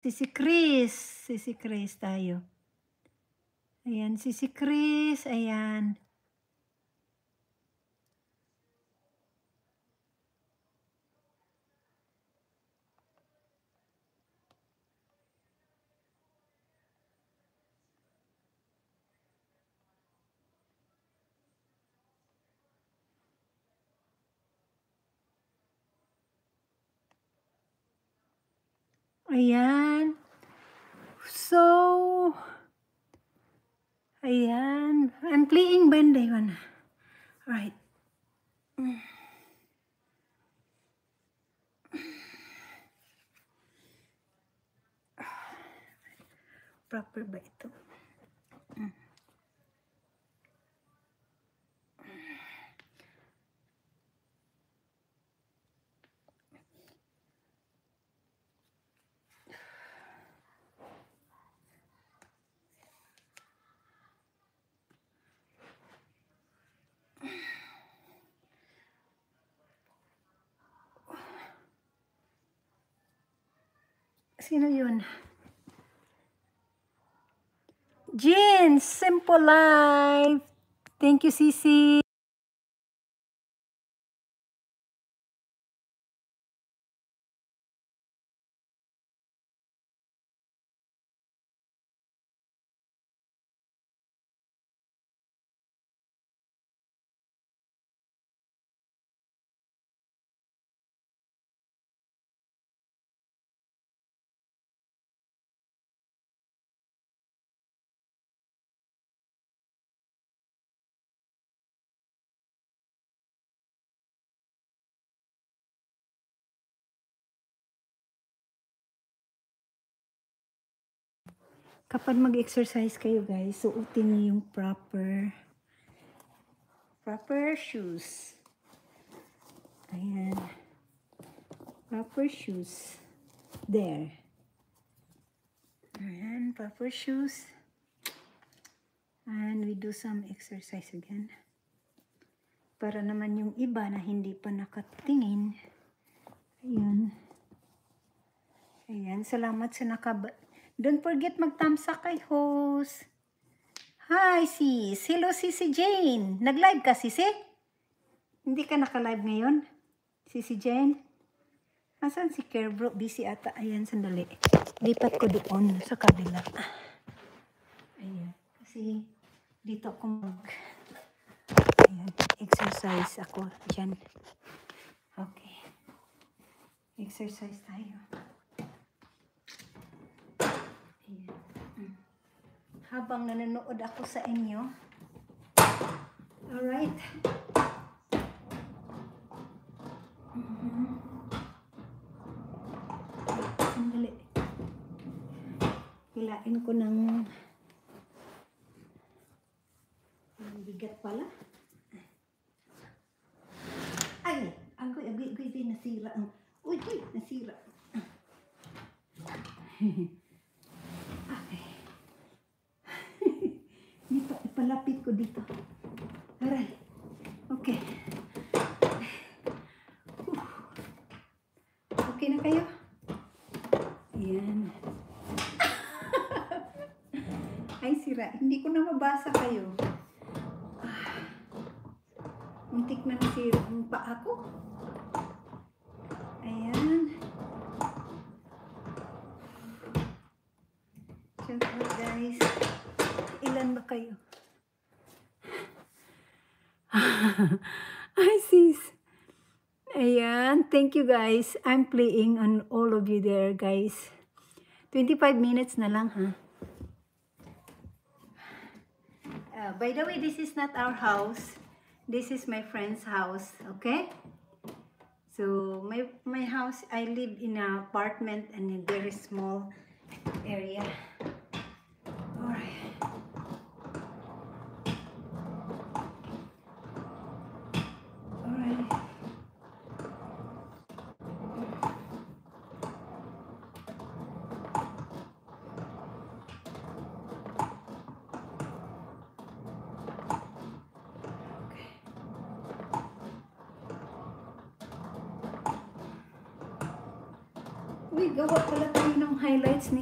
Si Chris, si Chris tayo. Ayan, si Chris, ayan. Ayan. So, ayan. I'm playing banda yun. Right. Proper ba ito? Sino yun? Jean, Simple Life. Thank you, Sisi. Kapag mag-exercise kayo guys, suotin niyo yung proper shoes. Ayan. Proper shoes. There. Ayan, proper shoes. And we do some exercise again. Para naman yung iba na hindi pa nakatingin. Ayan. Ayan, salamat sa Don't forget mag-thumbs up kay host. Hi, sis. Hello, Sisi Jane. Nag-live ka, Sisi? Hindi ka naka-live ngayon? Sisi Jane? Asan si Kerbro? Busy ata. Ayan, sandali. Lipat ko doon sa kabila. Ayan. Kasi dito ako ayan, exercise ako dyan. Okay. Exercise tayo. Ayan. Habang nanonood ako sa inyo. Alright. Sandali. Hilain ko ng bigat pala. Ay! Agoy, nasira ang... Uy, nasira. Okay. Dito, ipalapit ko dito. Aray. Okay. Okay na kayo? Ayan. Ay, sira. Hindi ko na mabasa kayo. Muntik na nasira ang paa ko. Ayan. Siyempre guys, ilan ba kayo? Ay sis. Ayan, thank you guys. I'm playing on all of you there guys. 25 minutes na lang ha. By the way, this is not our house. This is my friend's house, okay? So my house, I live in an apartment and a very small area. Alright. Alright. Uy, gawa pala tayo ng highlights ni